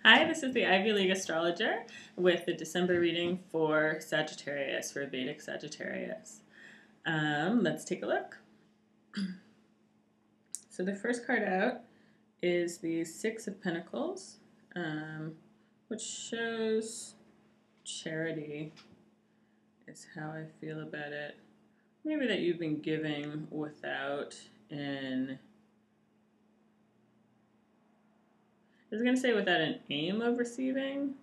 Hi, this is the Ivy League Astrologer with the December reading for Sagittarius, for Vedic Sagittarius. Let's take a look. So the first card out is the Six of Pentacles, which shows charity is how I feel about it. Maybe that you've been giving without I was going to say without an aim of receiving,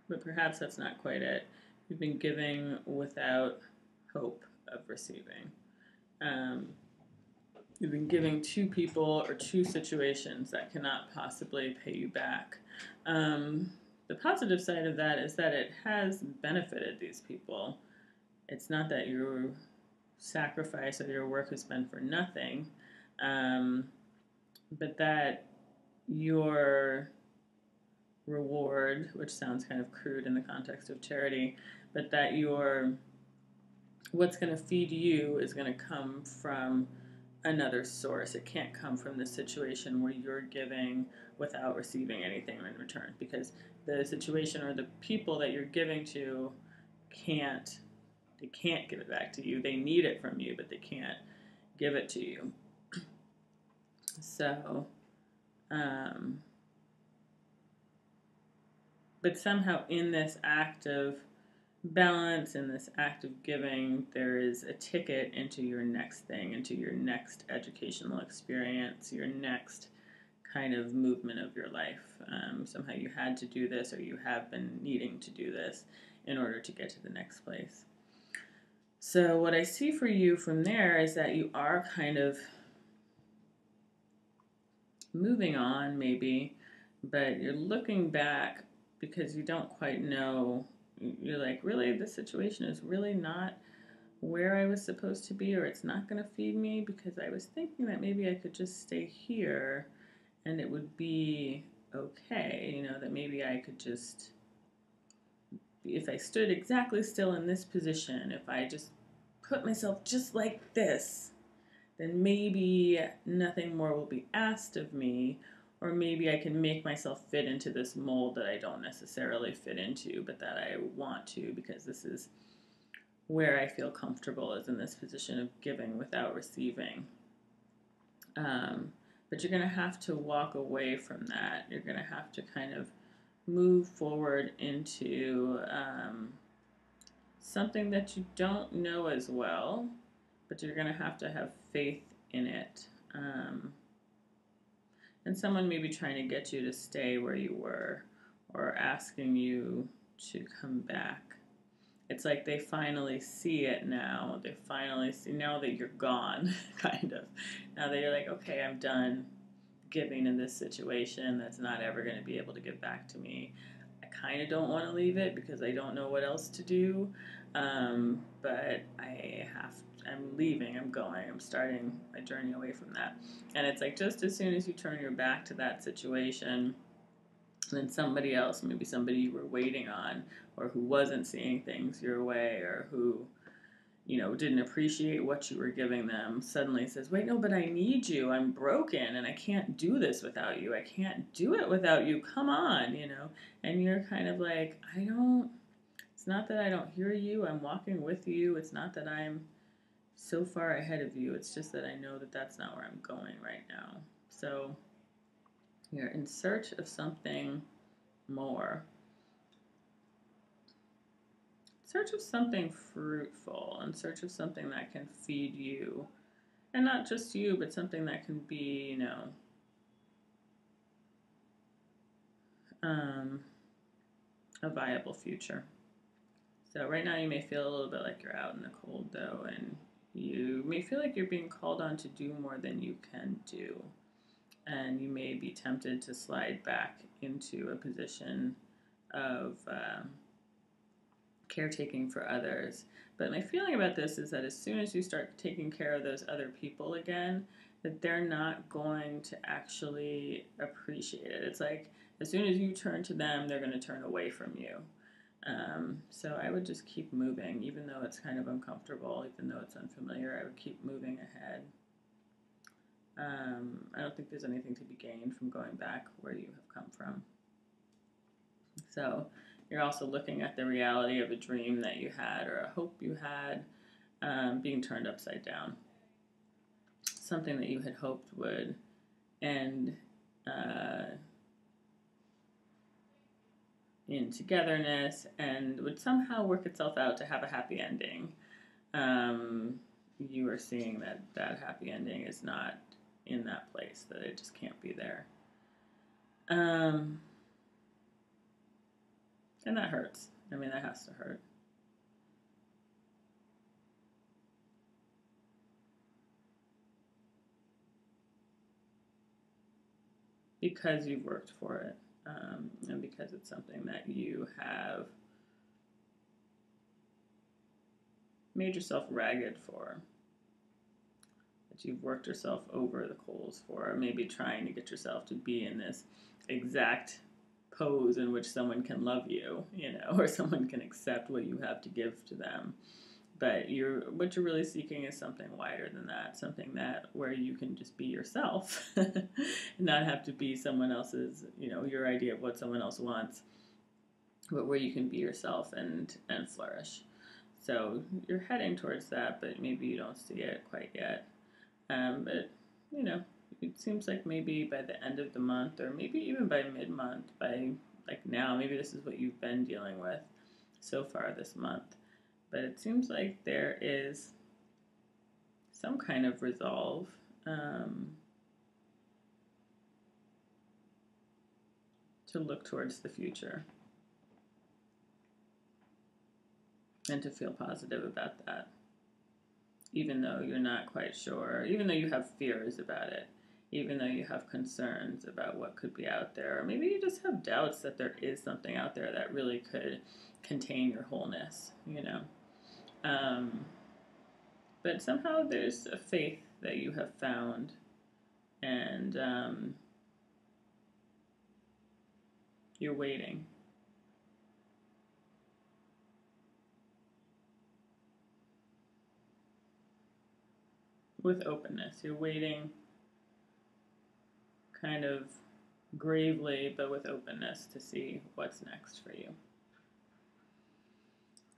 but perhaps that's not quite it. You've been giving without hope of receiving. You've been giving to people or to situations that cannot possibly pay you back. The positive side of that is that it has benefited these people. It's not that your sacrifice or your work has been for nothing, but that your reward, which sounds kind of crude in the context of charity, but that what's going to feed you is going to come from another source. It can't come from the situation where you're giving without receiving anything in return, because the situation or the people that you're giving to can't give it back to you. They need it from you, but they can't give it to you. So but somehow in this act of balance, in this act of giving, there is a ticket into your next thing, into your next educational experience, your next kind of movement of your life. Somehow you had to do this, or you have been needing to do this in order to get to the next place. So what I see for you from there is that you are kind of moving on maybe, but you're looking back because you don't quite know. You're like, really, this situation is really not where I was supposed to be, or it's not going to feed me, because I was thinking that maybe I could just stay here and it would be okay, that maybe I could just, if I stood exactly still in this position, if I just put myself just like this, then maybe nothing more will be asked of me, or maybe I can make myself fit into this mold that I don't necessarily fit into, but that I want to, because this is where I feel comfortable, is in this position of giving without receiving. But you're going to have to walk away from that. You're going to have to kind of move forward into something that you don't know as well, but you're going to have faith in it. And someone may be trying to get you to stay where you were, or asking you to come back. It's like they finally see it now. They finally see, now that you're gone, kind of. Now that you're like, okay, I'm done giving in this situation that's not ever going to be able to give back to me. I kind of don't want to leave it because I don't know what else to do. But I'm leaving, I'm going, I'm starting my journey away from that. And it's like, just as soon as you turn your back to that situation, then somebody else, maybe somebody you were waiting on, or who wasn't seeing things your way, or who, didn't appreciate what you were giving them, suddenly says, wait, no, but I need you. I'm broken and I can't do this without you. I can't do it without you. Come on, And you're kind of like, it's not that I don't hear you. I'm walking with you. It's not that I'm so far ahead of you. It's just that I know that that's not where I'm going right now. So you're in search of something more. In search of something fruitful, in search of something that can feed you. And not just you, but something that can be, a viable future. So right now you may feel a little bit like you're out in the cold, though, and you may feel like you're being called on to do more than you can do. And you may be tempted to slide back into a position of caretaking for others. But my feeling about this is that as soon as you start taking care of those other people again, that they're not going to actually appreciate it. It's like, as soon as you turn to them, they're going to turn away from you. So I would just keep moving, even though it's kind of uncomfortable, even though it's unfamiliar. I would keep moving ahead. I don't think there's anything to be gained from going back where you have come from. So you're also looking at the reality of a dream that you had or a hope you had being turned upside down. Something that you had hoped would end in togetherness and would somehow work itself out to have a happy ending. You are seeing that that happy ending is not in that place, that it just can't be there. And that hurts. I mean, that has to hurt. Because you've worked for it, and because it's something that you have made yourself ragged for, that you've worked yourself over the coals for, maybe trying to get yourself to be in this exact pose in which someone can love you, or someone can accept what you have to give to them. But what you're really seeking is something wider than that, something that where you can just be yourself, and not have to be someone else's, your idea of what someone else wants, but where you can be yourself and flourish. So you're heading towards that, but maybe you don't see it quite yet. But it seems like maybe by the end of the month, or maybe even by mid-month, by like now, maybe this is what you've been dealing with so far this month. But it seems like there is some kind of resolve to look towards the future and to feel positive about that, even though you're not quite sure, even though you have fears about it, even though you have concerns about what could be out there, or maybe you just have doubts that there is something out there that really could contain your wholeness, but somehow there's a faith that you have found, and you're waiting. With openness. You're waiting kind of gravely, but with openness to see what's next for you.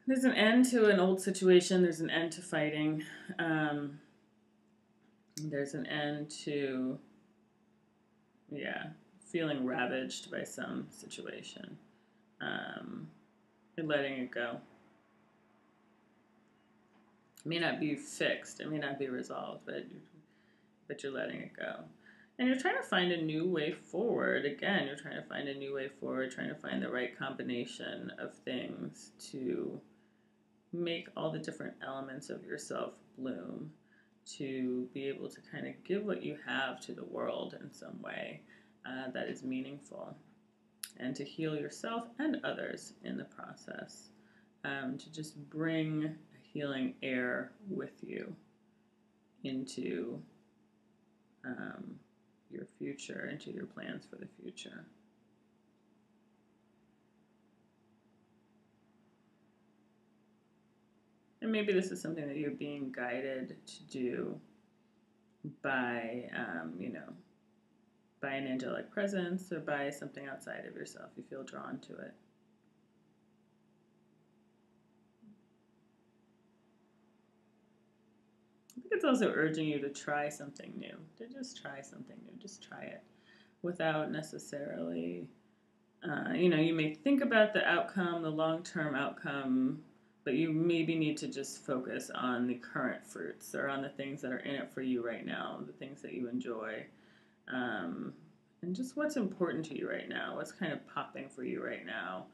There's an end to an old situation. There's an end to fighting. There's an end to, feeling ravaged by some situation. You're letting it go. It may not be fixed. It may not be resolved, but you're letting it go. And you're trying to find a new way forward. Again, you're trying to find a new way forward, trying to find the right combination of things to make all the different elements of yourself bloom, to be able to kind of give what you have to the world in some way that is meaningful, and to heal yourself and others in the process, to just bring healing air with you into your future, into your plans for the future. And maybe this is something that you're being guided to do by, by an angelic presence or by something outside of yourself. You feel drawn to it. I think it's also urging you to try something new, to just try something new, just try it without necessarily, you may think about the outcome, the long-term outcome, but you maybe need to just focus on the current fruits or on the things that are in it for you right now, the things that you enjoy, and just what's important to you right now, what's kind of popping for you right now.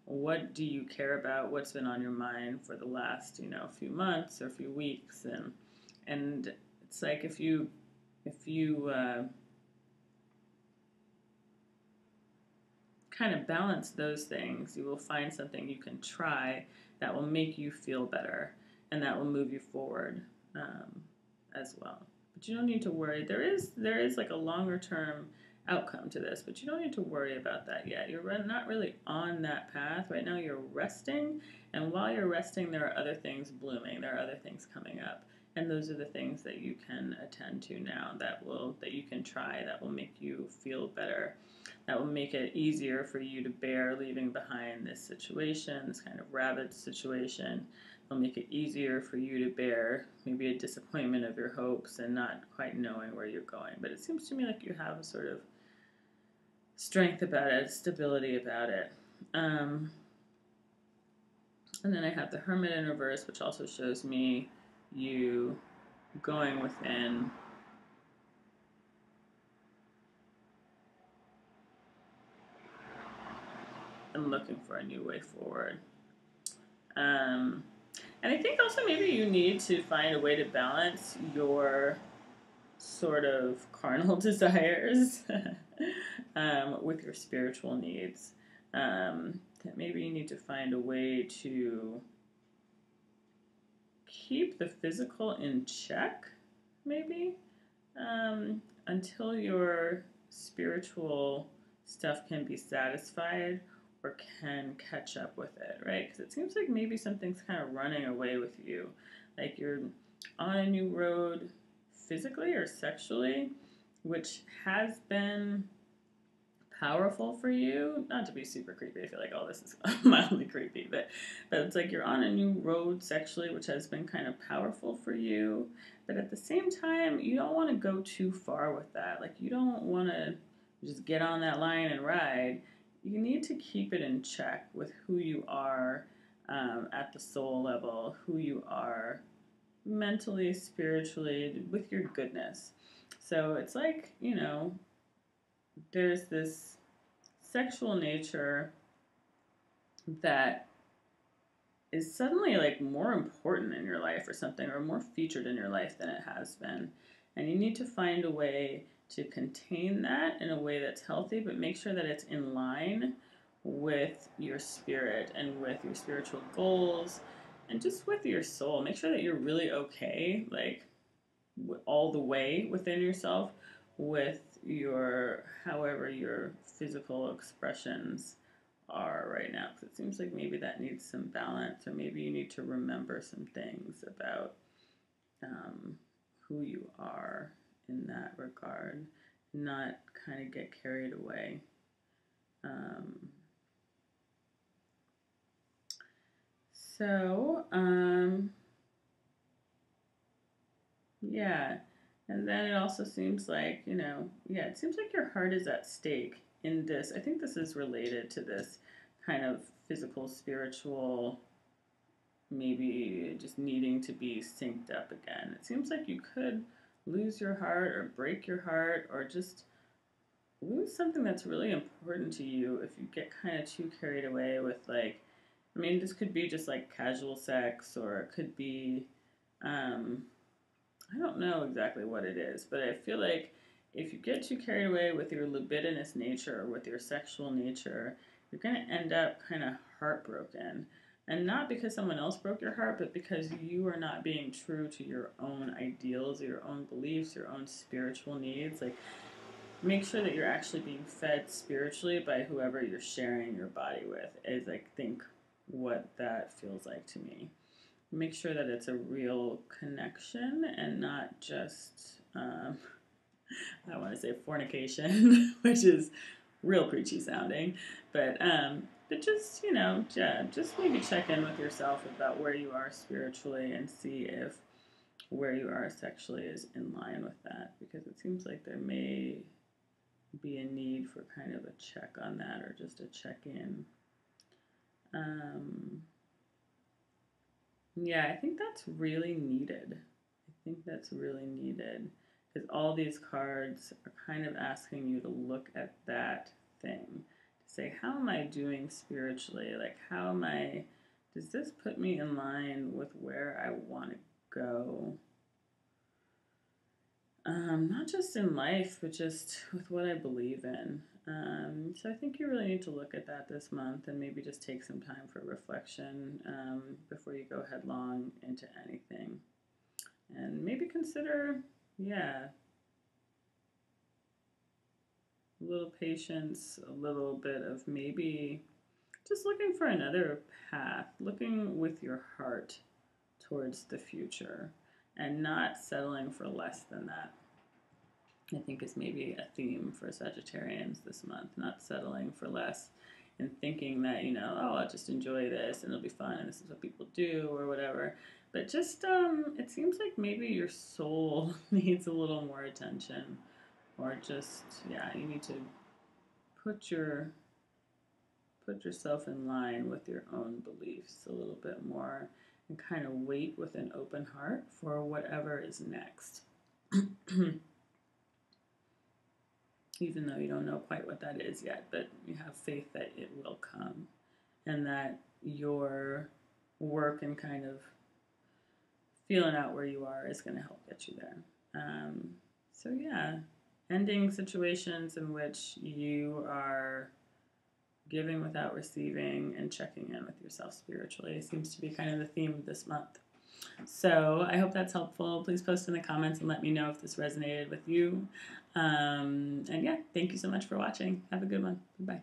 What do you care about? What's been on your mind for the last, few months or few weeks? And it's like if you kind of balance those things, you will find something you can try that will make you feel better and that will move you forward as well. But you don't need to worry. There is like a longer term outcome to this, but you don't need to worry about that yet. You're not really on that path. Right now you're resting, and while you're resting, there are other things blooming. There are other things coming up. And those are the things that you can attend to now, that you can try, that will make you feel better, that will make it easier for you to bear leaving behind this situation, this kind of rabid situation. It'll make it easier for you to bear maybe a disappointment of your hopes and not quite knowing where you're going. But it seems to me like you have a sort of strength about it, stability about it. And then I have the Hermit in reverse, which also shows me you going within and looking for a new way forward. And I think also maybe you need to find a way to balance your sort of carnal desires with your spiritual needs. That maybe you need to find a way to keep the physical in check, maybe, until your spiritual stuff can be satisfied or can catch up with it, right? Because it seems like maybe something's kind of running away with you. Like you're on a new road physically or sexually, which has been powerful for you. Not to be super creepy, I feel like all this is mildly creepy, but it's like you're on a new road sexually, which has been kind of powerful for you. But at the same time, you don't want to go too far with that. Like you don't want to just get on that line and ride. You need to keep it in check with who you are at the soul level, who you are mentally, spiritually, with your goodness. So it's like, there's this sexual nature that is suddenly like more important in your life or something, or more featured in your life than it has been. And you need to find a way to contain that in a way that's healthy, but make sure that it's in line with your spirit and with your spiritual goals and just with your soul. Make sure that you're really okay, like all the way within yourself with however your physical expressions are right now. Because it seems like maybe that needs some balance, or maybe you need to remember some things about who you are in that regard, not kind of get carried away. Yeah. And then it also seems like, it seems like your heart is at stake in this. I think this is related to this kind of physical, spiritual, maybe just needing to be synced up again. It seems like you could lose your heart or break your heart or just lose something that's really important to you if you get kind of too carried away with this could be just like casual sex, or it could be, I don't know exactly what it is, but I feel like if you get too carried away with your libidinous nature or with your sexual nature, you're going to end up kind of heartbroken. And not because someone else broke your heart, but because you are not being true to your own ideals, your own beliefs, your own spiritual needs. Like, make sure that you're actually being fed spiritually by whoever you're sharing your body with, is think what that feels like to me. Make sure that it's a real connection and not just, I want to say fornication, which is real preachy sounding, but just, just maybe check in with yourself about where you are spiritually and see if where you are sexually is in line with that, because it seems like there may be a need for kind of a check on that, or just a check-in. Yeah, I think that's really needed. Because all these cards are kind of asking you to look at that thing, to say, how am I doing spiritually? Like, does this put me in line with where I want to go? Not just in life, but just with what I believe in. So I think you really need to look at that this month and maybe just take some time for reflection before you go headlong into anything. And maybe consider, a little patience, a little bit of maybe just looking for another path, looking with your heart towards the future and not settling for less than that. I think is maybe a theme for Sagittarians this month, not settling for less and thinking that, you know, oh, I'll just enjoy this and it'll be fun and this is what people do or whatever. But just, it seems like maybe your soul needs a little more attention, or just, yeah, you need to put yourself in line with your own beliefs a little bit more and kind of wait with an open heart for whatever is next. Even though you don't know quite what that is yet, but you have faith that it will come and that your work and kind of feeling out where you are is going to help get you there. So yeah, ending situations in which you are giving without receiving and checking in with yourself spiritually seems to be kind of the theme of this month. So I hope that's helpful. Please post in the comments and let me know if this resonated with you. And yeah, thank you so much for watching. Have a good one. Bye.